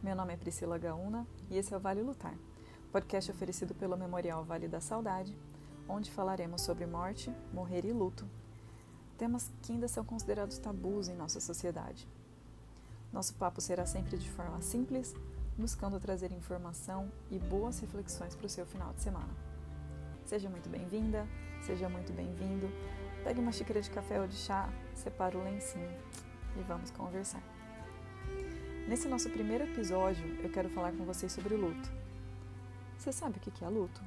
Meu nome é Priscila Gaúna e esse é o Vale Lutar, podcast oferecido pelo Memorial Vale da Saudade, onde falaremos sobre morte, morrer e luto, temas que ainda são considerados tabus em nossa sociedade. Nosso papo será sempre de forma simples, buscando trazer informação e boas reflexões para o seu final de semana. Seja muito bem-vinda, seja muito bem-vindo, pegue uma xícara de café ou de chá, separe o lencinho e vamos conversar. Nesse nosso primeiro episódio, eu quero falar com vocês sobre o luto. Você sabe o que é luto?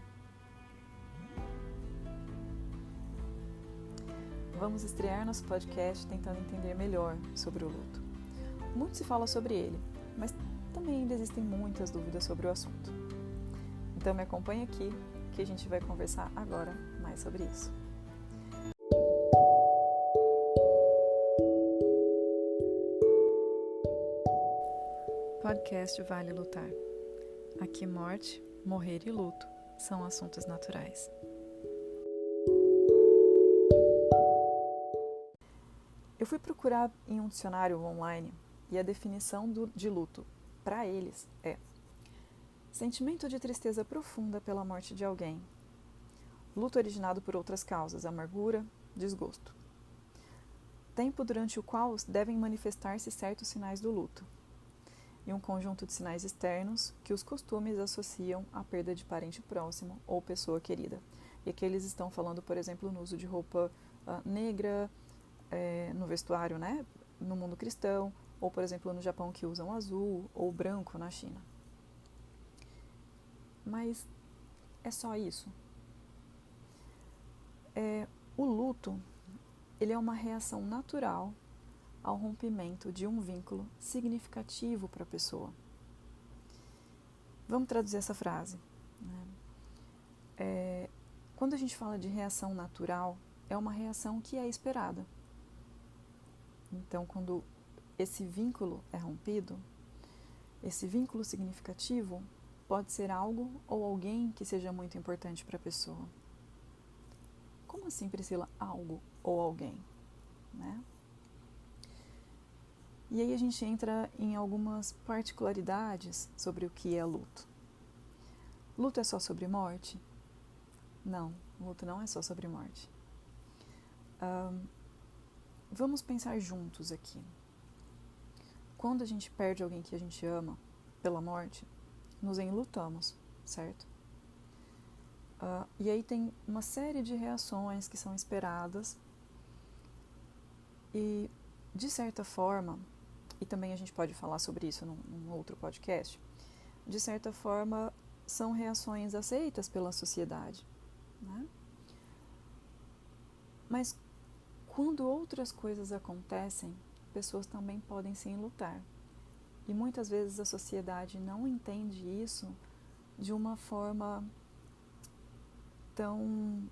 Vamos estrear nosso podcast tentando entender melhor sobre o luto. Muito se fala sobre ele, mas também ainda existem muitas dúvidas sobre o assunto. Então me acompanhe aqui, que a gente vai conversar agora mais sobre isso. Podcast Vale Lutar. Aqui morte, morrer e luto são assuntos naturais. Eu fui procurar em um dicionário online e a definição de luto, para eles, é sentimento de tristeza profunda pela morte de alguém. Luto originado por outras causas, amargura, desgosto. Tempo durante o qual devem manifestar-se certos sinais do luto. E um conjunto de sinais externos que os costumes associam à perda de parente próximo ou pessoa querida. E aqui eles estão falando, por exemplo, no uso de roupa negra, no vestuário, né, no mundo cristão, ou, por exemplo, no Japão que usam azul ou branco na China. Mas é só isso? O luto, ele é uma reação natural ao rompimento de um vínculo significativo para a pessoa. Vamos traduzir essa frase, né? Quando a gente fala de reação natural, é uma reação que é esperada. Então, quando esse vínculo é rompido, esse vínculo significativo pode ser algo ou alguém que seja muito importante para a pessoa. Como assim, Priscila? Algo ou alguém, né? E aí a gente entra em algumas particularidades sobre o que é luto. Luto é só sobre morte? Não, luto não é só sobre morte. Vamos pensar juntos aqui. Quando a gente perde alguém que a gente ama pela morte, nos enlutamos, certo? E aí tem uma série de reações que são esperadas e, de certa forma, e também a gente pode falar sobre isso num outro podcast, de certa forma são reações aceitas pela sociedade, né? Mas quando outras coisas acontecem, pessoas também podem se enlutar. E muitas vezes a sociedade não entende isso de uma forma tão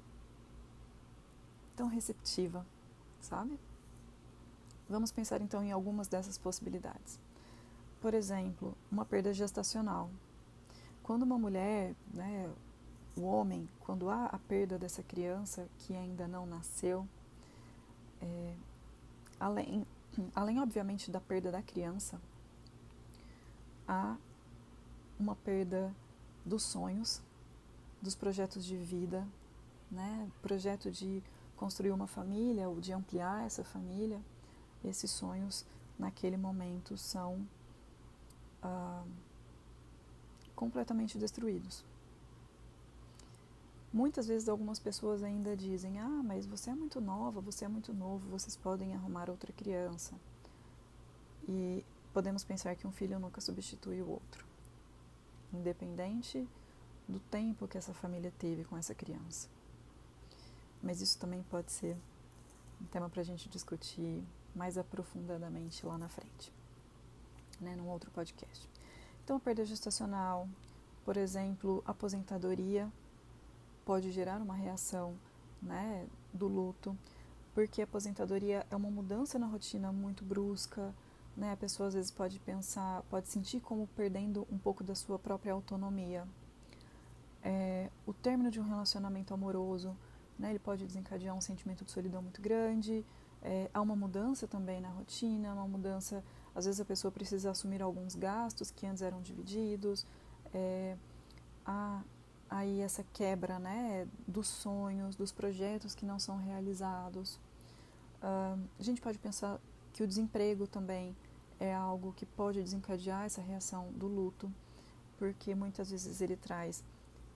receptiva, sabe? Vamos pensar então em algumas dessas possibilidades. Por exemplo, uma perda gestacional. Quando uma mulher, né, o homem, quando há a perda dessa criança que ainda não nasceu, além obviamente da perda da criança, há uma perda dos sonhos, dos projetos de vida, né, projeto de construir uma família ou de ampliar essa família. Esses sonhos, naquele momento, são completamente destruídos. Muitas vezes algumas pessoas ainda dizem: mas você é muito nova, você é muito novo, vocês podem arrumar outra criança. E podemos pensar que um filho nunca substitui o outro, independente do tempo que essa família teve com essa criança. Mas isso também pode ser um tema para a gente discutir mais aprofundadamente lá na frente, né, num outro podcast. Então, a perda gestacional, por exemplo, aposentadoria, pode gerar uma reação, né, do luto, porque a aposentadoria é uma mudança na rotina muito brusca, né, a pessoa às vezes pode sentir como perdendo um pouco da sua própria autonomia. O término de um relacionamento amoroso, né, ele pode desencadear um sentimento de solidão muito grande. Há uma mudança também na rotina, uma mudança às vezes a pessoa precisa assumir alguns gastos que antes eram divididos, aí essa quebra, né, dos sonhos, dos projetos que não são realizados. A gente pode pensar que o desemprego também é algo que pode desencadear essa reação do luto, porque muitas vezes ele traz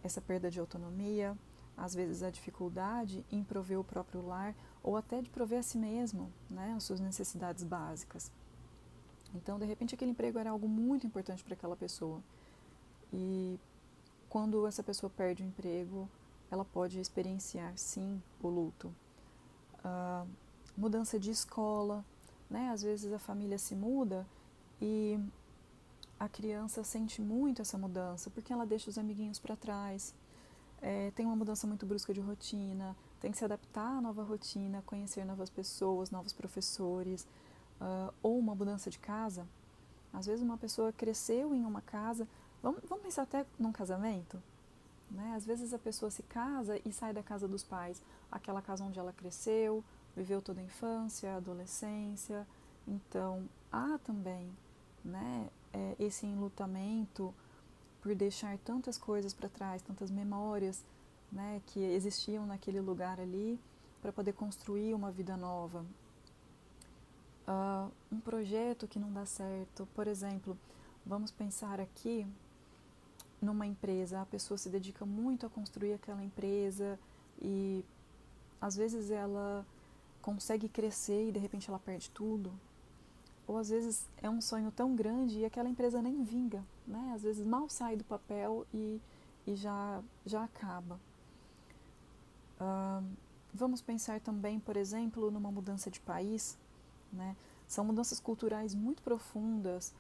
essa perda de autonomia, às vezes a dificuldade em prover o próprio lar ou até de prover a si mesmo, né, as suas necessidades básicas. Então, de repente, aquele emprego era algo muito importante para aquela pessoa. E quando essa pessoa perde o emprego, ela pode experienciar, sim, o luto. Mudança de escola, né? Às vezes a família se muda e a criança sente muito essa mudança, porque ela deixa os amiguinhos para trás, tem uma mudança muito brusca de rotina, tem que se adaptar à nova rotina, conhecer novas pessoas, novos professores, ou uma mudança de casa. Às vezes uma pessoa cresceu em uma casa, vamos pensar até num casamento, né? Às vezes a pessoa se casa e sai da casa dos pais, aquela casa onde ela cresceu, viveu toda a infância, a adolescência. Então há também, né, esse enlutamento por deixar tantas coisas para trás, tantas memórias, né, que existiam naquele lugar ali, para poder construir uma vida nova. Um projeto que não dá certo, por exemplo, vamos pensar aqui numa empresa, a pessoa se dedica muito a construir aquela empresa e às vezes ela consegue crescer e de repente ela perde tudo, ou às vezes é um sonho tão grande e aquela empresa nem vinga, né? Às vezes mal sai do papel e já acaba. Vamos pensar também, por exemplo, numa mudança de país, né? São mudanças culturais muito profundas.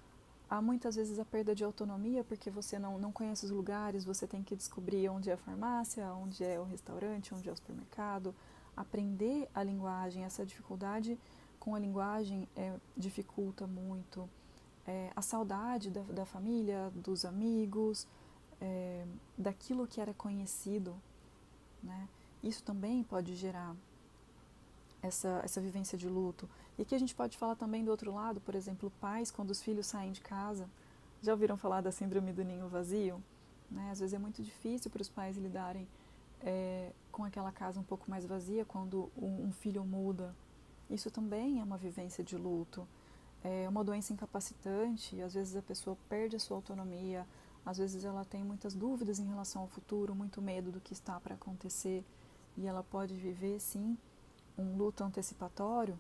Há muitas vezes a perda de autonomia porque você não conhece os lugares, você tem que descobrir onde é a farmácia, onde é o restaurante, onde é o supermercado, aprender a linguagem. Essa dificuldade com a linguagem dificulta muito. A saudade da família, dos amigos, daquilo que era conhecido, né? Isso também pode gerar essa vivência de luto. E aqui a gente pode falar também do outro lado, por exemplo, pais quando os filhos saem de casa. Já ouviram falar da síndrome do ninho vazio? Né? Às vezes é muito difícil para os pais lidarem com aquela casa um pouco mais vazia quando um filho muda. Isso também é uma vivência de luto. É uma doença incapacitante, às vezes a pessoa perde a sua autonomia, às vezes ela tem muitas dúvidas em relação ao futuro, muito medo do que está para acontecer, e ela pode viver, sim, um luto antecipatório,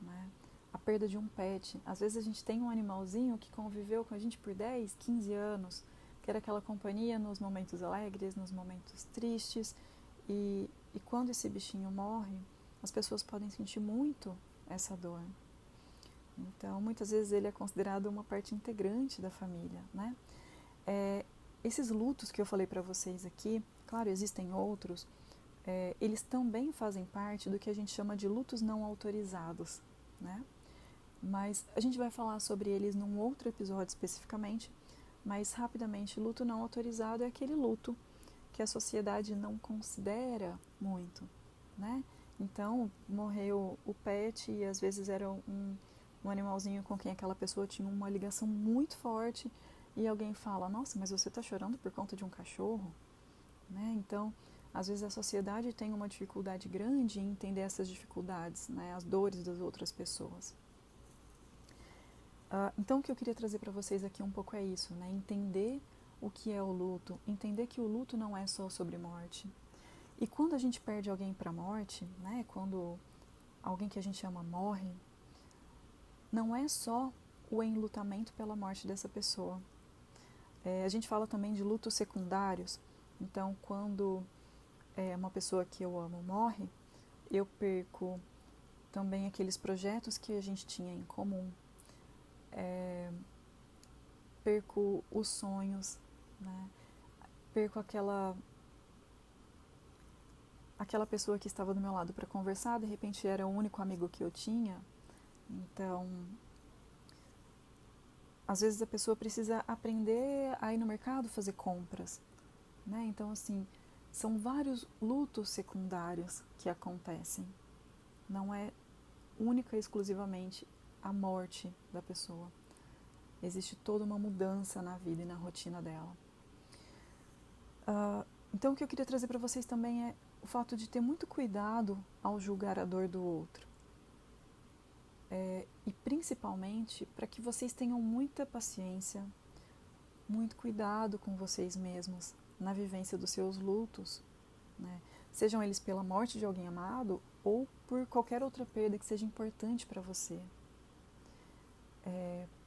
né? A perda de um pet. Às vezes a gente tem um animalzinho que conviveu com a gente por 10, 15 anos, que era aquela companhia nos momentos alegres, nos momentos tristes, e quando esse bichinho morre, as pessoas podem sentir muito essa dor. Então, muitas vezes ele é considerado uma parte integrante da família, né? Esses lutos que eu falei para vocês aqui, claro, existem outros, eles também fazem parte do que a gente chama de lutos não autorizados, né? Mas a gente vai falar sobre eles num outro episódio especificamente, mas rapidamente, luto não autorizado é aquele luto que a sociedade não considera muito, né? Então, morreu o pet e às vezes era um animalzinho com quem aquela pessoa tinha uma ligação muito forte e alguém fala, nossa, mas você está chorando por conta de um cachorro? Né? Então, às vezes a sociedade tem uma dificuldade grande em entender essas dificuldades, né? As dores das outras pessoas. Então, o que eu queria trazer para vocês aqui um pouco é isso, né? Entender o que é o luto, entender que o luto não é só sobre morte. E quando a gente perde alguém para a morte, né? Quando alguém que a gente ama morre, não é só o enlutamento pela morte dessa pessoa. A gente fala também de lutos secundários. Então, quando uma pessoa que eu amo morre, eu perco também aqueles projetos que a gente tinha em comum, perco os sonhos, né? Perco aquela pessoa que estava do meu lado para conversar, de repente era o único amigo que eu tinha. Então, às vezes a pessoa precisa aprender a ir no mercado fazer compras, né? Então, assim, são vários lutos secundários que acontecem. Não é única e exclusivamente a morte da pessoa. Existe toda uma mudança na vida e na rotina dela. Então o que eu queria trazer para vocês também é o fato de ter muito cuidado ao julgar a dor do outro. E principalmente para que vocês tenham muita paciência, muito cuidado com vocês mesmos na vivência dos seus lutos, né? Sejam eles pela morte de alguém amado ou por qualquer outra perda que seja importante para você.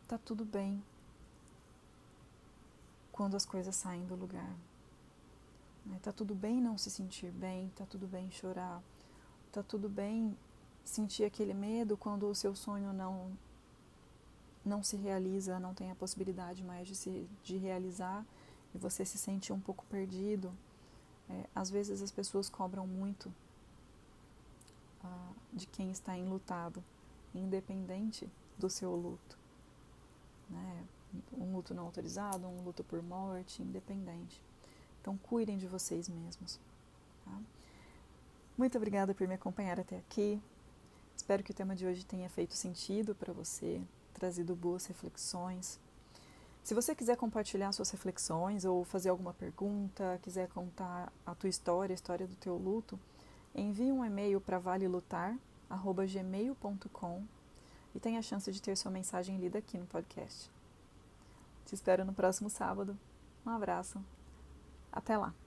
Tá tudo bem quando as coisas saem do lugar. Tá tudo bem não se sentir bem, tá tudo bem chorar, tá tudo bem sentir aquele medo quando o seu sonho não se realiza, não tem a possibilidade mais de realizar e você se sente um pouco perdido. Às vezes as pessoas cobram muito de quem está enlutado, independente do seu luto, né? Um luto não autorizado, um luto por morte, independente. Então cuidem de vocês mesmos, tá? Muito obrigada por me acompanhar até aqui. Espero que o tema de hoje tenha feito sentido para você, trazido boas reflexões. Se você quiser compartilhar suas reflexões ou fazer alguma pergunta, quiser contar a tua história, a história do teu luto, envie um e-mail para valelutar@gmail.com e tenha a chance de ter sua mensagem lida aqui no podcast. Te espero no próximo sábado. Um abraço. Até lá!